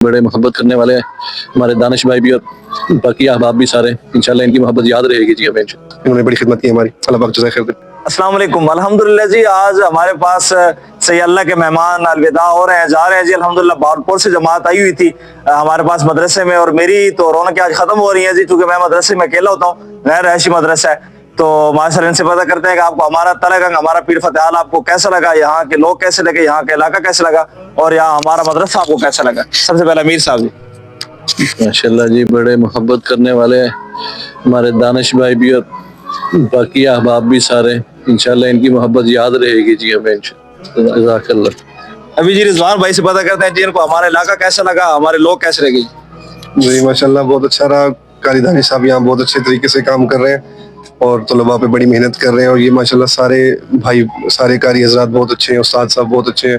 बड़े मोहब्बत करने वाले हैं हमारे दानिश भाई भी और बाकी अहबाब भी सारे, इंशाल्लाह इनकी मोहब्बत याद रहेगी जी हमें। इन्होंने बड़ी खिदमत की हमारी, अल्लाह पाक जज़ाए खैर दे। अस्सलाम वालेकुम। अल्हम्दुलिल्लाह जी, आज हमारे पास सही अल्लाह के मेहमान अलविदा हो रहे हैं, जा रहे हैं जी। अल्हम्दुलिल्लाह भावलपुर से जमात आई हुई थी हमारे पास मदरसे में, और मेरी तो रौनक आज खत्म हो रही है जी, क्योंकि मैं मदरसे में अकेला होता हूँ, गैर रहायशी मदरसा है। तो माशाल्लाह इनसे पता करते हैं कि आपको हमारा तलगंग, हमारा पीर फतेहाल आपको कैसा लगा, यहाँ के लोग कैसे लगे, यहाँ का इलाका कैसा लगा, और यहाँ हमारा मदरसा आपको कैसा लगा। सबसे पहले अमीर साहब जी। माशाल्लाह जी, बड़े मोहब्बत करने वाले हैं हमारे दानिश भाई भी और बाकी अहबाब भी सारे, इंशाल्लाह इनकी मोहब्बत याद रहेगी जी हमें। अभी जी रिजवान भाई से पता करते हैं जी, इनको हमारा इलाका कैसा लगा, हमारे लोग कैसे लगे जी। माशाल्लाह बहुत अच्छा रहा। कारी दानिश साहब यहाँ बहुत अच्छे तरीके से काम कर रहे हैं और तलबा पे बड़ी मेहनत कर रहे हैं, और ये माशाल्लाह सारे भाई, सारे कारी हजरात बहुत अच्छे हैं, उस्ताद साहब बहुत अच्छे हैं,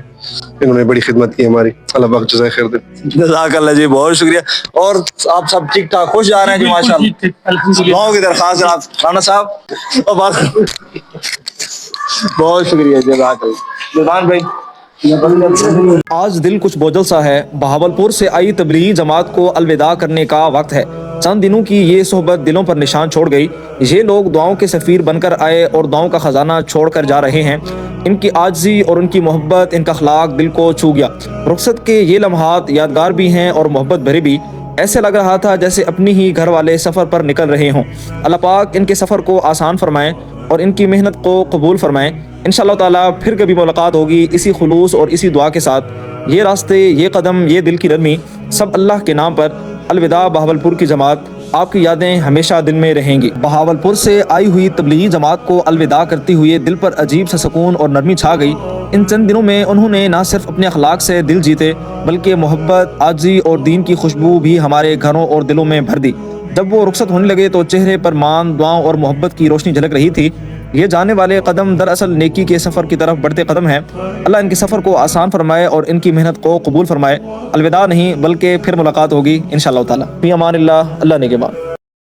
इन्होंने बड़ी खिदमत की हमारी, अल्लाह पाक जज़ाए खैर दे। जज़ाकल्लाह जी, बहुत शुक्रिया। और आप सब ठीक ठाक खुश जा रहे हैं जी माशाल्लाह। दुआओं की दरख्वास्त जनाब राना साहब और बात। बहुत शुक्रिया जज़ाकल्लाह। रिजवान भाई, आज दिल कुछ बोझल सा है। बहावलपुर से आई तबलीगी जमात को अलविदा करने का वक्त है। चंद दिनों की ये सोहबत दिलों पर निशान छोड़ गई। ये लोग दुआओं के सफ़ीर बनकर आए और दुआओं का ख़जाना छोड़ कर जा रहे हैं। इनकी आजिज़ी और उनकी मोहब्बत, इनका अखलाक दिल को छू गया। रुखसत के ये लम्हात यादगार भी हैं और मोहब्बत भरे भी। ऐसे लग रहा था जैसे अपनी ही घर वाले सफ़र पर निकल रहे हों। अल्लाह पाक इनके सफ़र को आसान फरमाएँ और इनकी मेहनत को कबूल फरमाएँ। इंशाअल्लाह ताला फिर कभी मुलाकात होगी इसी खुलूस और इसी दुआ के साथ। ये रास्ते, ये कदम, ये दिल की नरमी, सब अल्लाह के नाम पर। अलविदा बहावलपुर की जमात, आपकी यादें हमेशा दिल में रहेंगी। बहावलपुर से आई हुई तबलीगी जमात को अलविदा करते हुए दिल पर अजीब सा सुकून और नरमी छा गई। इन चंद दिनों में उन्होंने न सिर्फ अपने अखलाक से दिल जीते, बल्कि मोहब्बत, आजी और दीन की खुशबू भी हमारे घरों और दिलों में भर दी। जब वो रुखसत होने लगे तो चेहरे पर मान, दुआओं और मोहब्बत की रोशनी झलक रही थी। ये जाने वाले कदम दरअसल नेकी के सफ़र की तरफ बढ़ते कदम हैं। अल्लाह इनके सफ़र को आसान फरमाए और इनकी मेहनत को कबूल फरमाए। अलविदा नहीं बल्कि फिर मुलाकात होगी इंशाअल्लाह ताला। फी अमानिल्लाह, अल्लाह ने के बाद।